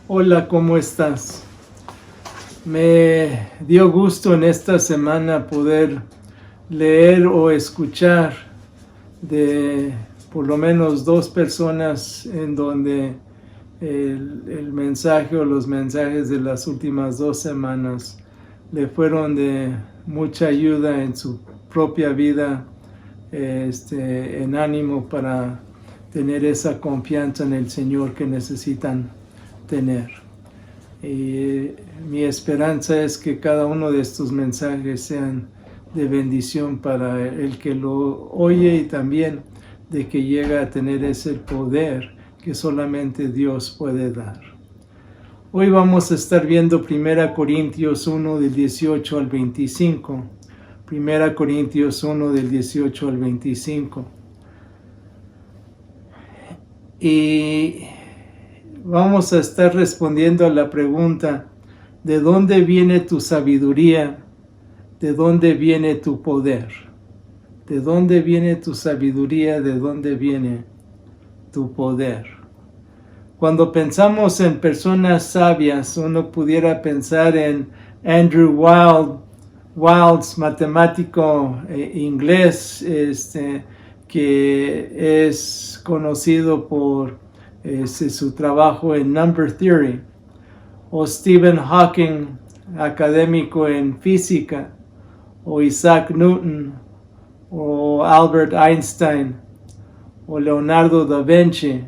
Hola, ¿cómo estás? Me dio gusto en esta semana poder leer o escuchar de por lo menos dos personas en donde el mensaje o los mensajes de las últimas 2 semanas le fueron de mucha ayuda en su propia vida, en ánimo para tener esa confianza en el Señor que necesitan tener. Y mi esperanza es que cada uno de estos mensajes sean de bendición para el que lo oye y también de que llegue a tener ese poder que solamente Dios puede dar. Hoy vamos a estar viendo 1 Corintios 1 del 18 al 25. 1 Corintios 1 del 18 al 25. Y vamos a estar respondiendo a la pregunta: ¿de dónde viene tu sabiduría? ¿De dónde viene tu poder? ¿De dónde viene tu sabiduría? ¿De dónde viene tu poder? Cuando pensamos en personas sabias, uno pudiera pensar en Andrew Wiles, matemático inglés, que es conocido por su trabajo en Number Theory, o Stephen Hawking, académico en física, o Isaac Newton, o Albert Einstein, o Leonardo da Vinci.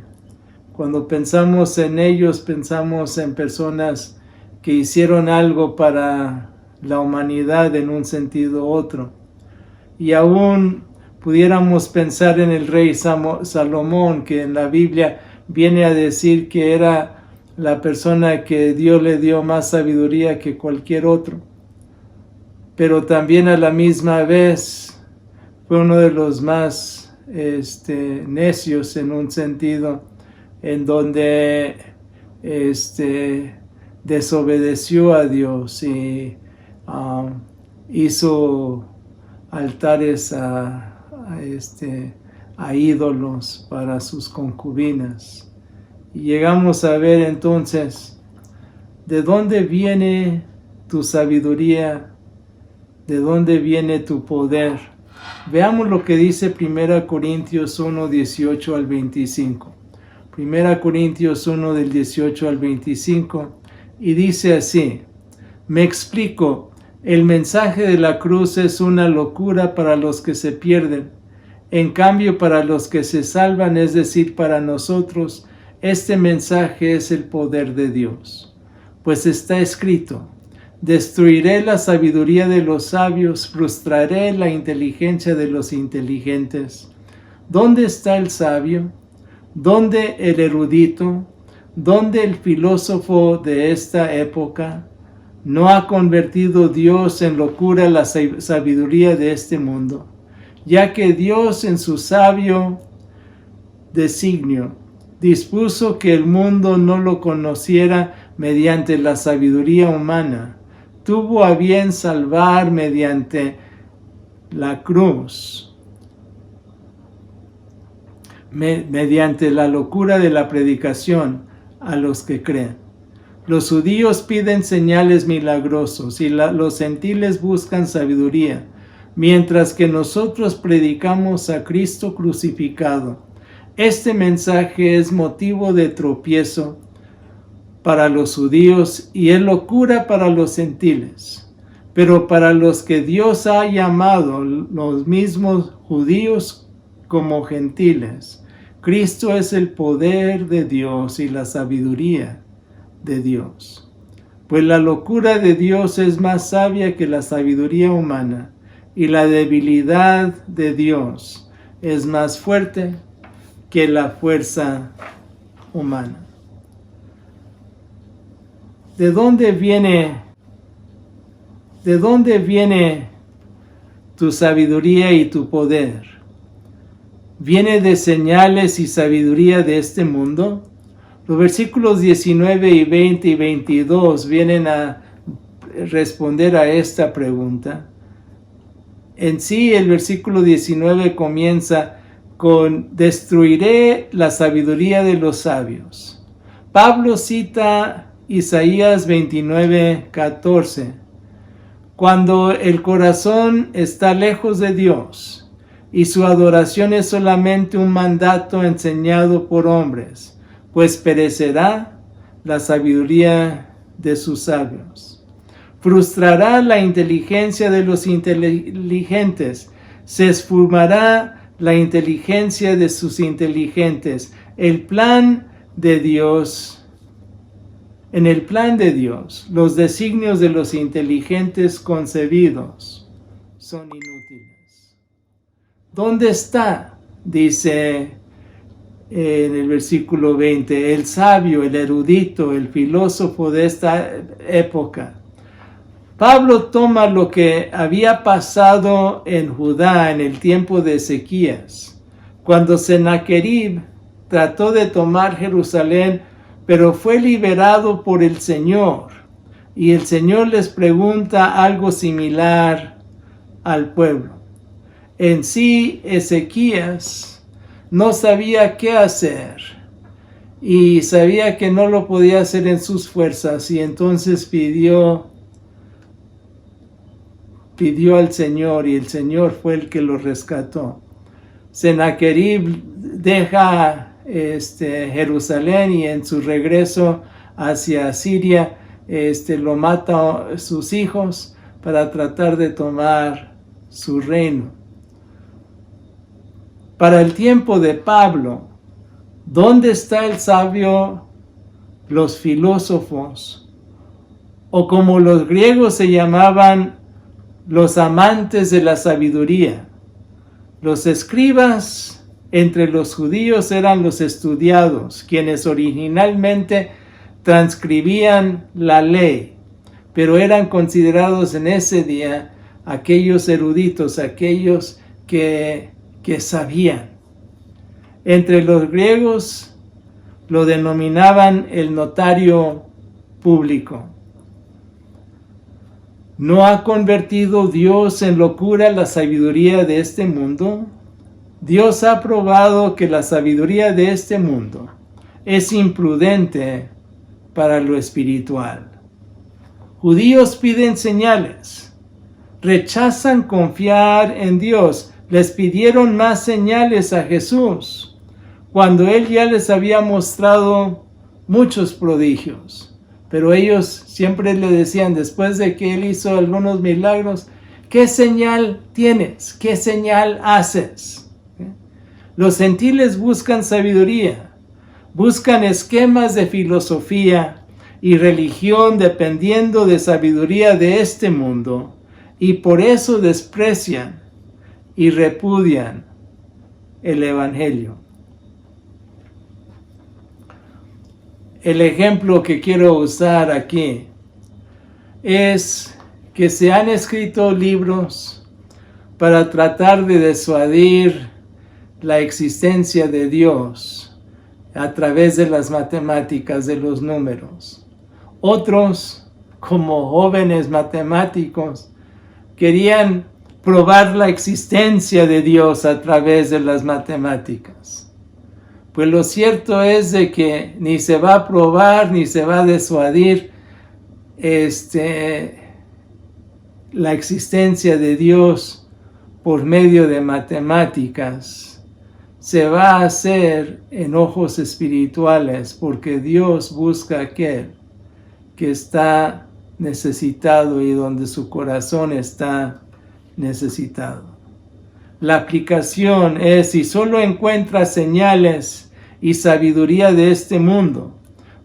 Cuando pensamos en ellos, pensamos en personas que hicieron algo para la humanidad en un sentido u otro. Y aún pudiéramos pensar en el rey Salomón, que en la Biblia viene a decir que era la persona que Dios le dio más sabiduría que cualquier otro. Pero también a la misma vez fue uno de los más necios en un sentido, en donde desobedeció a Dios y hizo altares a ídolos para sus concubinas. Y llegamos a ver entonces, ¿de dónde viene tu sabiduría? ¿De dónde viene tu poder? Veamos lo que dice 1 Corintios 1, 18 al 25. 1 Corintios 1 del 18 al 25, y dice así: me explico, el mensaje de la cruz es una locura para los que se pierden. En cambio, para los que se salvan, es decir, para nosotros, este mensaje es el poder de Dios. Pues está escrito: destruiré la sabiduría de los sabios, frustraré la inteligencia de los inteligentes. ¿Dónde está el sabio? ¿Dónde el erudito? ¿Dónde el filósofo de esta época? ¿No ha convertido Dios en locura la sabiduría de este mundo? Ya que Dios en su sabio designio dispuso que el mundo no lo conociera mediante la sabiduría humana, tuvo a bien salvar mediante la cruz, mediante la locura de la predicación, a los que creen. Los judíos piden señales milagrosos y los gentiles buscan sabiduría, mientras que nosotros predicamos a Cristo crucificado. Este mensaje es motivo de tropiezo para los judíos y es locura para los gentiles. Pero para los que Dios ha llamado, los mismos judíos como gentiles, Cristo es el poder de Dios y la sabiduría de Dios. Pues la locura de Dios es más sabia que la sabiduría humana, y la debilidad de Dios es más fuerte que la fuerza humana. ¿De dónde viene tu sabiduría y tu poder? ¿Viene de señales y sabiduría de este mundo? Los versículos 19 y 20 y 22 vienen a responder a esta pregunta. En sí, el versículo 19 comienza con: destruiré la sabiduría de los sabios. Pablo cita Isaías 29:14. Cuando el corazón está lejos de Dios y su adoración es solamente un mandato enseñado por hombres, pues perecerá la sabiduría de sus sabios. Frustrará la inteligencia de los inteligentes, se esfumará la inteligencia de sus inteligentes. En el plan de Dios, los designios de los inteligentes concebidos son inútiles. ¿Dónde está? Dice en el versículo 20, el sabio, el erudito, el filósofo de esta época. Pablo toma lo que había pasado en Judá en el tiempo de Ezequías, cuando Sennacherib trató de tomar Jerusalén, pero fue liberado por el Señor. Y el Señor les pregunta algo similar al pueblo. En sí, Ezequías no sabía qué hacer y sabía que no lo podía hacer en sus fuerzas, y entonces pidió al Señor, y el Señor fue el que lo rescató. Sennacherib deja Jerusalén, y en su regreso hacia Siria lo mata a sus hijos para tratar de tomar su reino. Para el tiempo de Pablo, ¿dónde está el sabio, los filósofos, o como los griegos se llamaban, los amantes de la sabiduría? Los escribas entre los judíos eran los estudiados, quienes originalmente transcribían la ley, pero eran considerados en ese día aquellos eruditos, aquellos que sabían. Entre los griegos lo denominaban el notario público. ¿No ha convertido Dios en locura la sabiduría de este mundo? Dios ha probado que la sabiduría de este mundo es imprudente para lo espiritual. Judíos piden señales, rechazan confiar en Dios. Les pidieron más señales a Jesús, cuando Él ya les había mostrado muchos prodigios. Pero ellos siempre le decían, después de que Él hizo algunos milagros, ¿qué señal tienes? ¿Qué señal haces? Los gentiles buscan sabiduría, buscan esquemas de filosofía y religión dependiendo de sabiduría de este mundo, y por eso desprecian y repudian el Evangelio. El ejemplo que quiero usar aquí es que se han escrito libros para tratar de disuadir la existencia de Dios a través de las matemáticas, de los números. Otros, como jóvenes matemáticos, querían probar la existencia de Dios a través de las matemáticas. Pues lo cierto es de que ni se va a probar ni se va a disuadir la existencia de Dios por medio de matemáticas. Se va a hacer en ojos espirituales, porque Dios busca a aquel que está necesitado y donde su corazón está necesitado. La aplicación es: si solo encuentras señales y sabiduría de este mundo,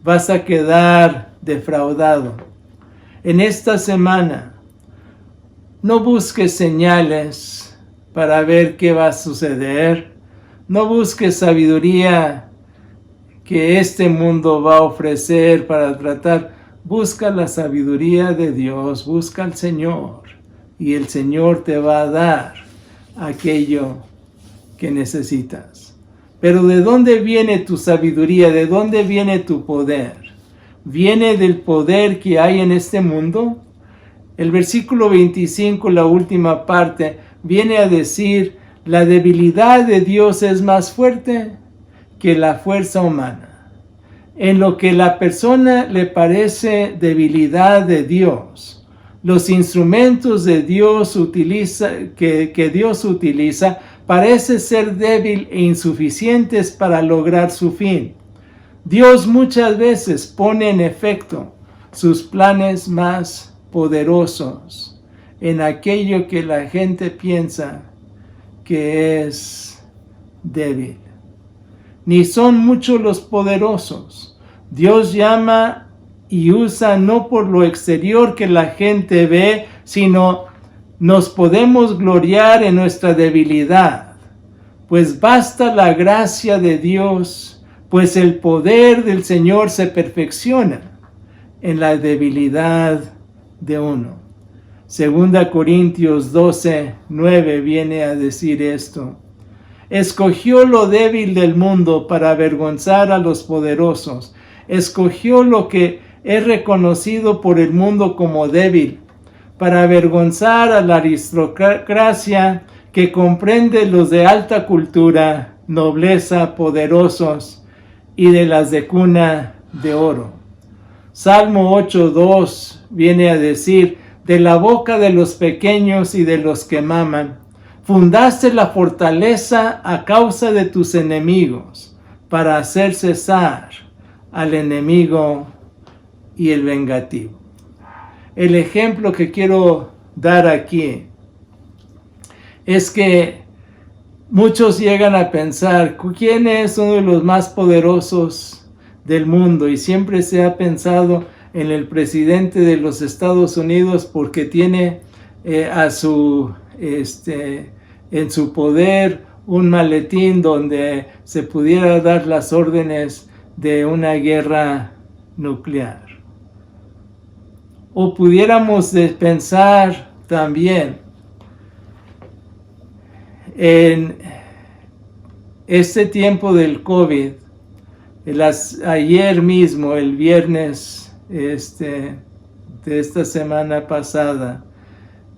vas a quedar defraudado. En esta semana, no busques señales para ver qué va a suceder. No busques sabiduría que este mundo va a ofrecer para tratar. Busca la sabiduría de Dios, busca al Señor, y el Señor te va a dar aquello que necesitas. Pero ¿de dónde viene tu sabiduría? ¿De dónde viene tu poder? ¿Viene del poder que hay en este mundo? El versículo 25, la última parte, viene a decir: la debilidad de Dios es más fuerte que la fuerza humana. en lo que la persona le parece debilidad de Dios. Los instrumentos de Dios que Dios utiliza parece ser débil e insuficientes para lograr su fin. Dios muchas veces pone en efecto sus planes más poderosos en aquello que la gente piensa que es débil. Ni son muchos los poderosos. Dios llama y usa no por lo exterior que la gente ve, sino nos podemos gloriar en nuestra debilidad, pues basta la gracia de Dios, pues el poder del Señor se perfecciona en la debilidad de uno. 2 Corintios 12:9 viene a decir esto. Escogió lo débil del mundo para avergonzar a los poderosos. Escogió lo que es reconocido por el mundo como débil, para avergonzar a la aristocracia que comprende los de alta cultura, nobleza, poderosos y de las de cuna de oro. Salmo 8:2 viene a decir, de la boca de los pequeños y de los que maman, fundaste la fortaleza a causa de tus enemigos, para hacer cesar al enemigo y el vengativo. El ejemplo que quiero dar aquí es que muchos llegan a pensar, ¿quién es uno de los más poderosos del mundo? Y siempre se ha pensado en el presidente de los Estados Unidos porque tiene en su poder un maletín donde se pudiera dar las órdenes de una guerra nuclear. O pudiéramos pensar también en este tiempo del COVID, ayer mismo, el viernes de esta semana pasada,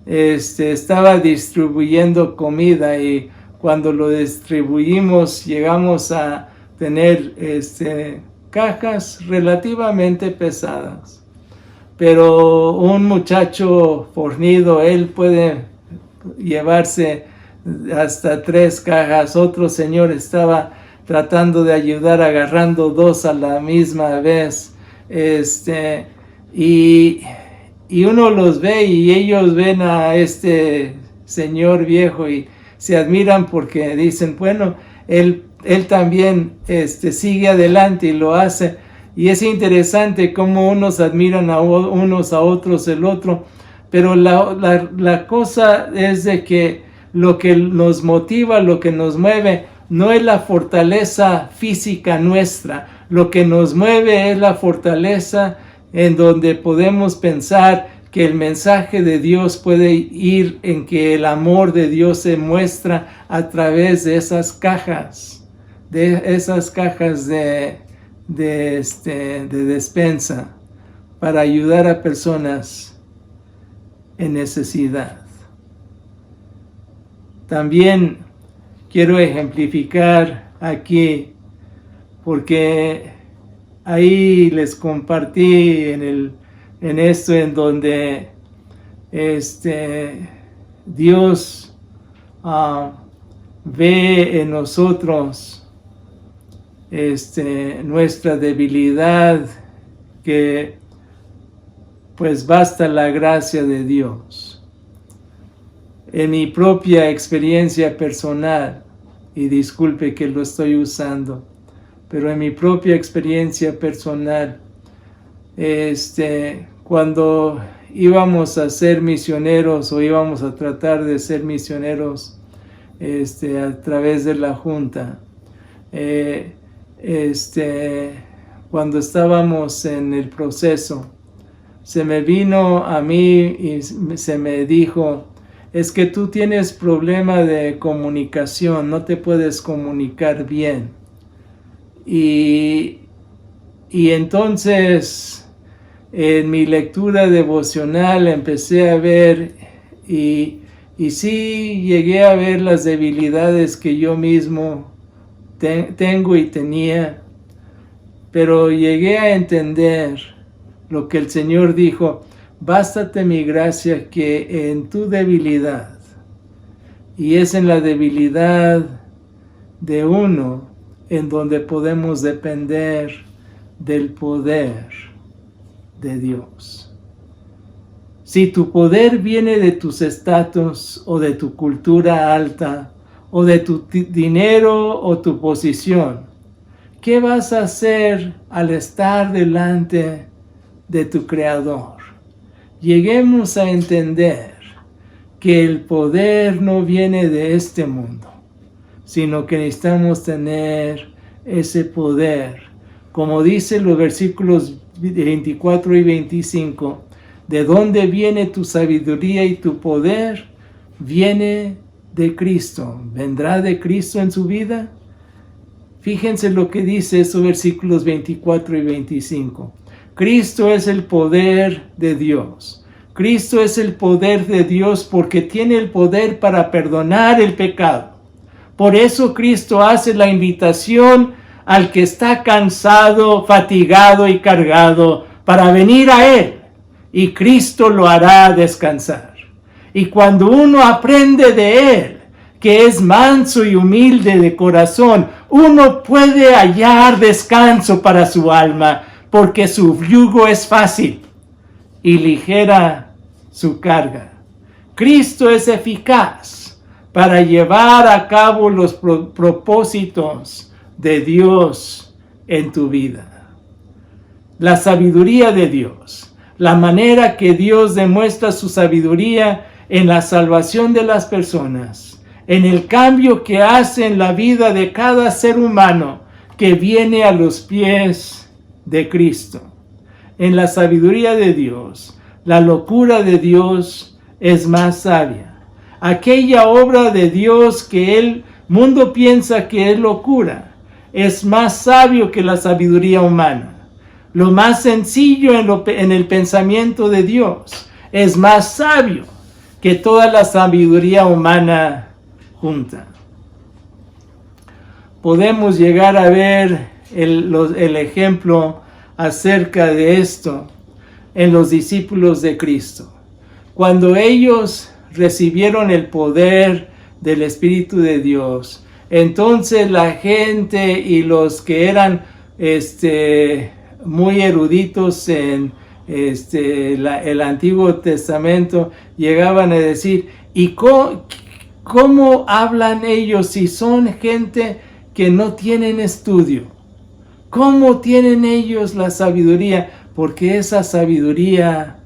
estaba distribuyendo comida y cuando lo distribuimos llegamos a tener cajas relativamente pesadas. Pero un muchacho fornido, él puede llevarse hasta 3 cajas. Otro señor estaba tratando de ayudar agarrando 2 a la misma vez. Y uno los ve y ellos ven a este señor viejo y se admiran porque dicen, bueno, él también sigue adelante y lo hace. Y es interesante cómo unos admiran a unos a otros el otro. Pero la cosa es de que lo que nos motiva, lo que nos mueve, no es la fortaleza física nuestra. Lo que nos mueve es la fortaleza en donde podemos pensar que el mensaje de Dios puede ir en que el amor de Dios se muestra a través de esas cajas, de despensa para ayudar a personas en necesidad. También quiero ejemplificar aquí, porque ahí les compartí en esto en donde Dios ve en nosotros nuestra debilidad, que pues basta la gracia de Dios. En mi propia experiencia personal, y disculpe que lo estoy usando, pero en mi propia experiencia personal, cuando íbamos a ser misioneros o íbamos a tratar de ser misioneros a través de la Junta, cuando estábamos en el proceso, se me vino a mí y se me dijo, es que tú tienes problema de comunicación, no te puedes comunicar bien. Y entonces en mi lectura devocional empecé a ver y sí llegué a ver las debilidades que yo mismo tengo y tenía, pero llegué a entender lo que el Señor dijo: bástate mi gracia, que en tu debilidad, y es en la debilidad de uno en donde podemos depender del poder de Dios. Si tu poder viene de tus estatus o de tu cultura alta o de tu dinero o tu posición, ¿qué vas a hacer al estar delante de tu Creador? Lleguemos a entender que el poder no viene de este mundo, sino que necesitamos tener ese poder. Como dice los versículos 24 y 25, ¿de dónde viene tu sabiduría y tu poder? Viene de Cristo. ¿Vendrá de Cristo en su vida? Fíjense lo que dice esos versículos 24 y 25. Cristo es el poder de Dios. Cristo es el poder de Dios porque tiene el poder para perdonar el pecado. Por eso Cristo hace la invitación al que está cansado, fatigado y cargado para venir a Él, y Cristo lo hará descansar. Y cuando uno aprende de Él, que es manso y humilde de corazón, uno puede hallar descanso para su alma, porque su yugo es fácil y ligera su carga. Cristo es eficaz para llevar a cabo los propósitos de Dios en tu vida. La sabiduría de Dios, la manera que Dios demuestra su sabiduría en la salvación de las personas, en el cambio que hace en la vida de cada ser humano que viene a los pies de Cristo. En la sabiduría de Dios, la locura de Dios es más sabia. Aquella obra de Dios que el mundo piensa que es locura, es más sabio que la sabiduría humana. Lo más sencillo en el pensamiento de Dios es más sabio que toda la sabiduría humana junta. Podemos llegar a ver el ejemplo acerca de esto en los discípulos de Cristo. Cuando ellos recibieron el poder del Espíritu de Dios, entonces la gente y los que eran muy eruditos en el Antiguo Testamento llegaban a decir: ¿y cómo hablan ellos si son gente que no tienen estudio? ¿Cómo tienen ellos la sabiduría? Porque esa sabiduría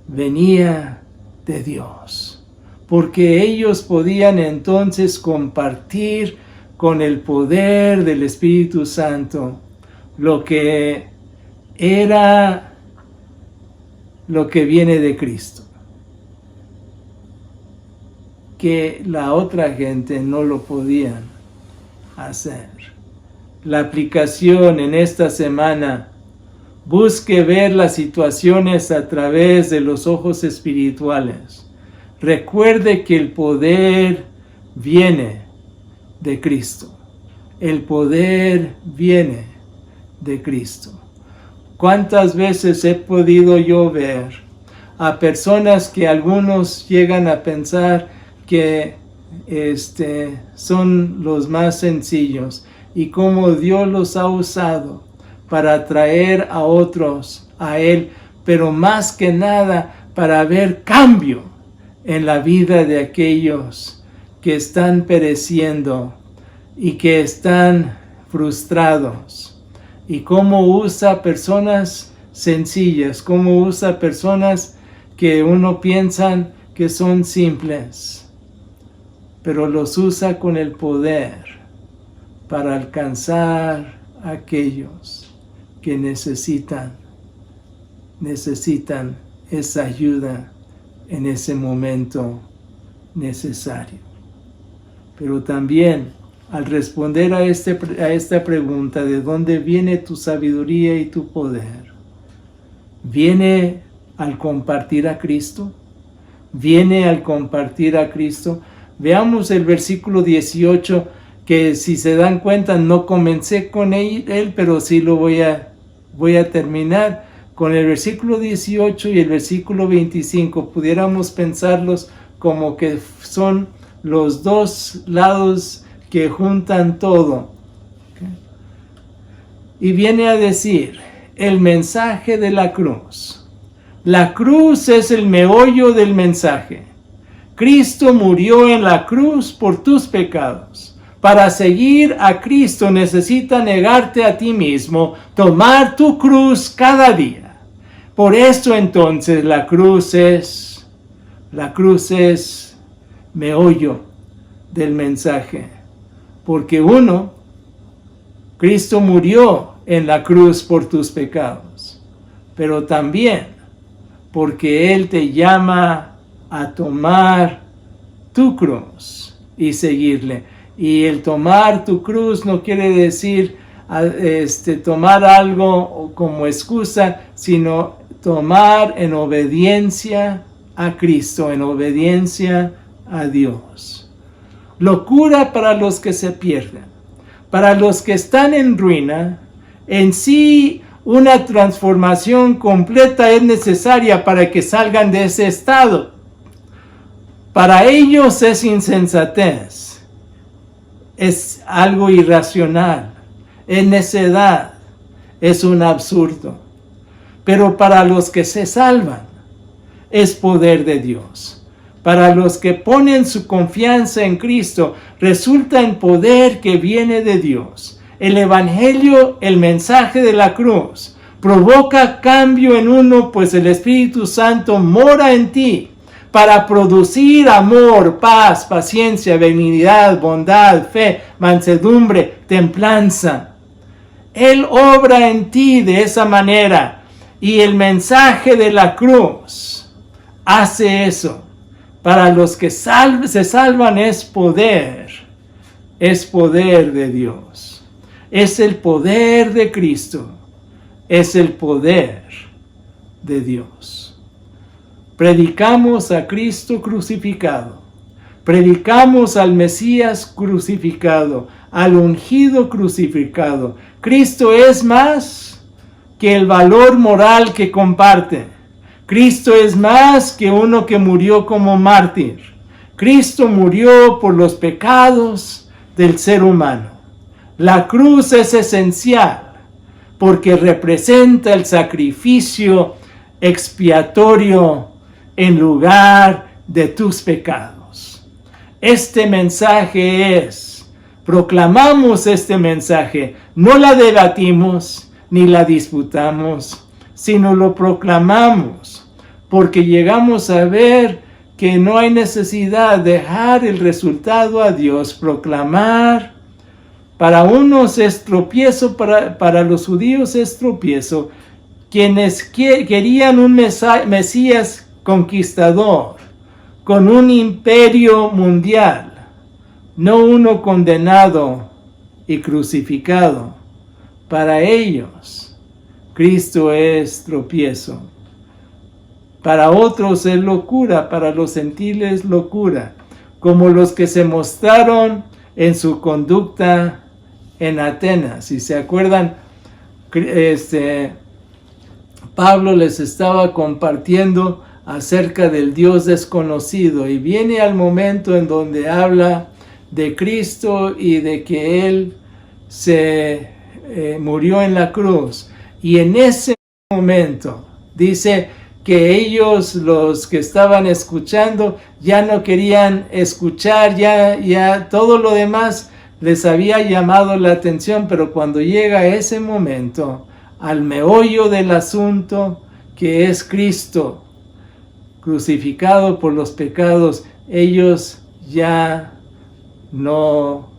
venía de Dios. Porque ellos podían entonces compartir con el poder del Espíritu Santo lo que era lo que viene de Cristo, que la otra gente no lo podían hacer. La aplicación en esta semana: busque ver las situaciones a través de los ojos espirituales. Recuerde que el poder viene de Cristo. El poder viene de Cristo. ¿Cuántas veces he podido yo ver a personas que algunos llegan a pensar que son los más sencillos, y cómo Dios los ha usado para atraer a otros a Él, pero más que nada para ver cambio en la vida de aquellos que están pereciendo y que están frustrados, y cómo usa personas sencillas, cómo usa personas que uno piensa que son simples, pero los usa con el poder para alcanzar a aquellos que necesitan esa ayuda en ese momento necesario. Pero también, al responder a esta pregunta, ¿de dónde viene tu sabiduría y tu poder? ¿Viene al compartir a Cristo? ¿Viene al compartir a Cristo? Veamos el versículo 18, que si se dan cuenta no comencé con él, pero sí lo voy a voy a terminar con el versículo 18 y el versículo 25. Pudiéramos pensarlos como que son los dos lados que juntan todo. Y viene a decir el mensaje de la cruz. La cruz es el meollo del mensaje. Cristo murió en la cruz por tus pecados. Para seguir a Cristo necesita negarte a ti mismo, tomar tu cruz cada día. Por esto entonces la cruz es meollo del mensaje. Porque uno, Cristo murió en la cruz por tus pecados, pero también porque Él te llama a tomar tu cruz y seguirle. Y el tomar tu cruz no quiere decir tomar algo como excusa, sino tomar en obediencia a Cristo, en obediencia a Dios. Locura para los que se pierden, para los que están en ruina. En sí, una transformación completa es necesaria para que salgan de ese estado. Para ellos es insensatez, es algo irracional, es necedad, es un absurdo. Pero para los que se salvan, es poder de Dios. Para los que ponen su confianza en Cristo, resulta en poder que viene de Dios. El Evangelio, el mensaje de la cruz, provoca cambio en uno, pues el Espíritu Santo mora en ti para producir amor, paz, paciencia, benignidad, bondad, fe, mansedumbre, templanza. Él obra en ti de esa manera y el mensaje de la cruz hace eso. Para los que se salvan es poder de Dios. Es el poder de Cristo, es el poder de Dios. Predicamos a Cristo crucificado, predicamos al Mesías crucificado, al ungido crucificado. Cristo es más que el valor moral que comparte. Cristo es más que uno que murió como mártir. Cristo murió por los pecados del ser humano. La cruz es esencial porque representa el sacrificio expiatorio en lugar de tus pecados. Este mensaje proclamamos este mensaje, no la debatimos ni la disputamos, sino lo proclamamos, porque llegamos a ver que no hay necesidad de dejar el resultado a Dios. Proclamar, para unos es tropiezo, para los judíos es tropiezo, quienes querían un Mesías conquistador, con un imperio mundial, no uno condenado y crucificado. Para ellos, Cristo es tropiezo. Para otros es locura, para los gentiles locura, como los que se mostraron en su conducta en Atenas. Si se acuerdan, Pablo les estaba compartiendo acerca del Dios desconocido y viene al momento en donde habla de Cristo y de que Él se murió en la cruz. Y en ese momento dice que ellos, los que estaban escuchando, ya no querían escuchar, ya todo lo demás les había llamado la atención, pero cuando llega ese momento, al meollo del asunto, que es Cristo crucificado por los pecados, ellos ya no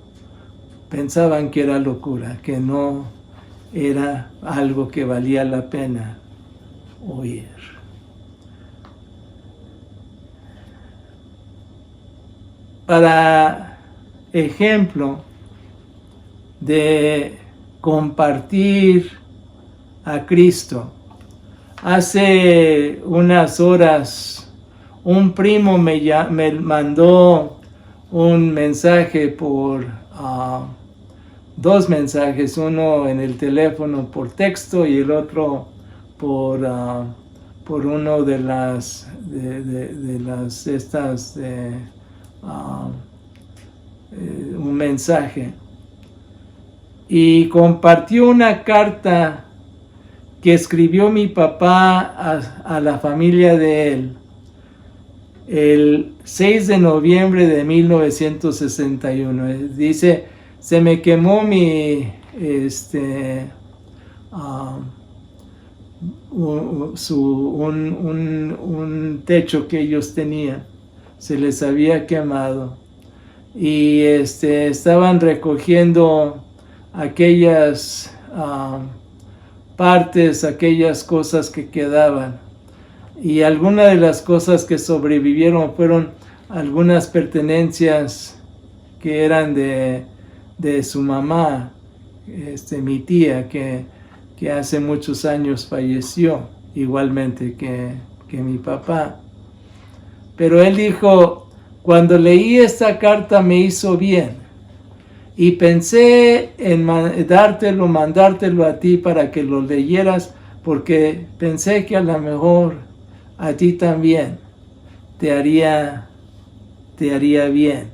pensaban que era locura, que no era algo que valía la pena oír. Para ejemplo de compartir a Cristo, hace unas horas un primo me mandó un mensaje por 2 mensajes, uno en el teléfono por texto y el otro por uno de las un mensaje, y compartió una carta que escribió mi papá a la familia de él el 6 de noviembre de 1961. Dice: se me quemó un techo que ellos tenían, se les había quemado, y estaban recogiendo aquellas partes, aquellas cosas que quedaban, y algunas de las cosas que sobrevivieron fueron algunas pertenencias que eran de su mamá, mi tía, que hace muchos años falleció, igualmente que mi papá. Pero él dijo: cuando leí esta carta me hizo bien, y pensé en mandártelo a ti para que lo leyeras, porque pensé que a lo mejor a ti también te haría bien.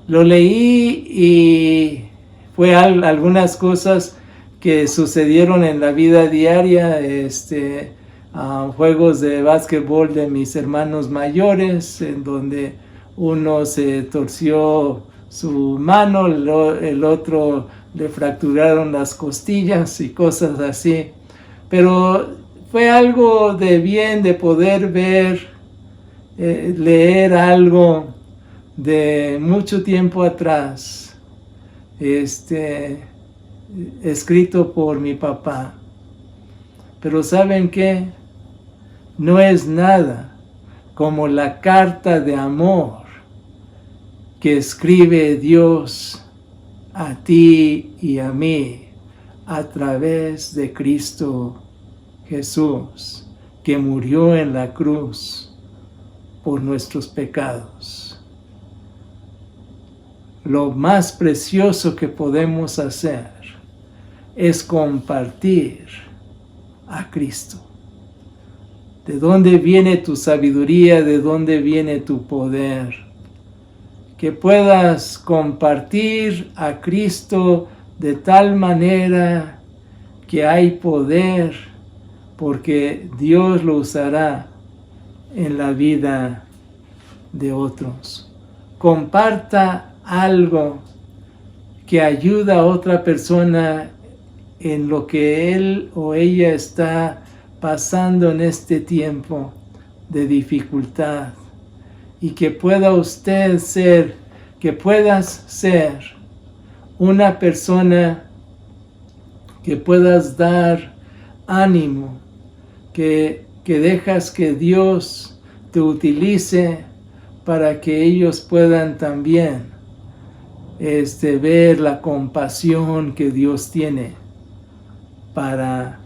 Lo leí y fue algunas cosas que sucedieron en la vida diaria, juegos de básquetbol de mis hermanos mayores, en donde uno se torció su mano, el otro le fracturaron las costillas y cosas así. Pero fue algo de bien de poder ver, leer algo de mucho tiempo atrás, escrito por mi papá. Pero ¿saben qué? No es nada como la carta de amor que escribe Dios a ti y a mí a través de Cristo Jesús, que murió en la cruz por nuestros pecados. Lo más precioso que podemos hacer es compartir a Cristo. ¿De dónde viene tu sabiduría? ¿De dónde viene tu poder? Que puedas compartir a Cristo de tal manera que hay poder, porque Dios lo usará en la vida de otros. Comparta algo que ayuda a otra persona en lo que él o ella está pasando en este tiempo de dificultad, y que puedas ser una persona que puedas dar ánimo, que dejas que Dios te utilice para que ellos puedan también ver la compasión que Dios tiene para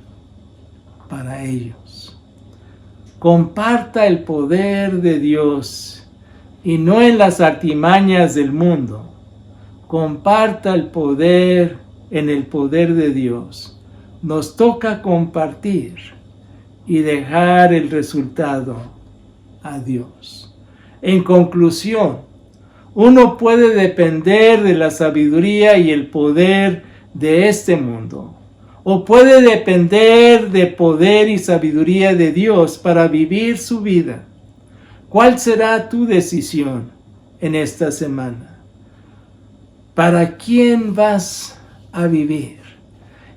ellos. Comparta el poder de Dios y no en las artimañas del mundo. Comparta el poder en el poder de Dios. Nos toca compartir y dejar el resultado a Dios. En conclusión, uno puede depender de la sabiduría y el poder de este mundo, o puede depender de poder y sabiduría de Dios para vivir su vida. ¿Cuál será tu decisión en esta semana? ¿Para quién vas a vivir?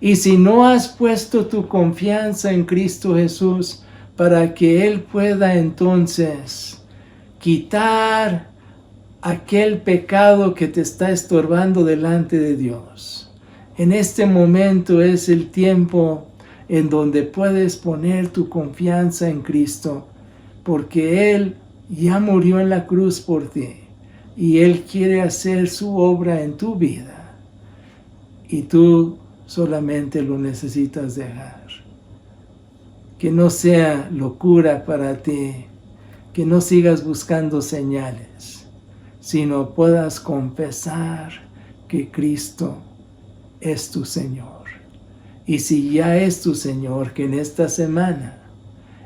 Y si no has puesto tu confianza en Cristo Jesús para que Él pueda entonces quitar aquel pecado que te está estorbando delante de Dios, en este momento es el tiempo en donde puedes poner tu confianza en Cristo, porque Él ya murió en la cruz por ti y Él quiere hacer su obra en tu vida, y tú solamente lo necesitas dejar. Que no sea locura para ti, que no sigas buscando señales, sino puedas confesar que Cristo es tu Señor. Y si ya es tu Señor, que en esta semana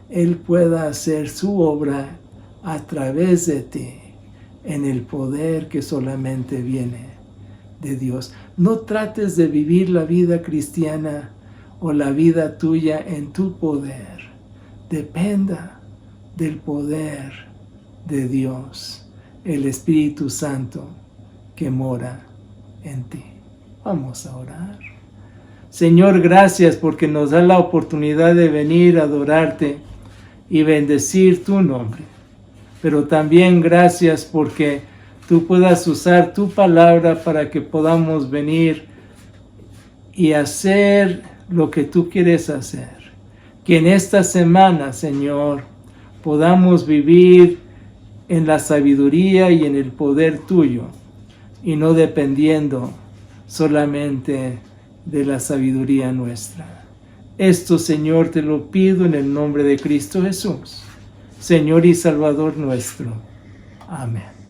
Él pueda hacer su obra a través de ti, en el poder que solamente viene de Dios. No trates de vivir la vida cristiana o la vida tuya en tu poder. Dependa del poder de Dios, el Espíritu Santo que mora en ti. Vamos a orar. Señor, gracias porque nos da la oportunidad de venir a adorarte y bendecir tu nombre. Pero también gracias porque tú puedas usar tu palabra para que podamos venir y hacer lo que tú quieres hacer. Que en esta semana, Señor, podamos vivir en la sabiduría y en el poder tuyo y no dependiendo solamente de la sabiduría nuestra. Esto, Señor, te lo pido en el nombre de Cristo Jesús, Señor y Salvador nuestro. Amén.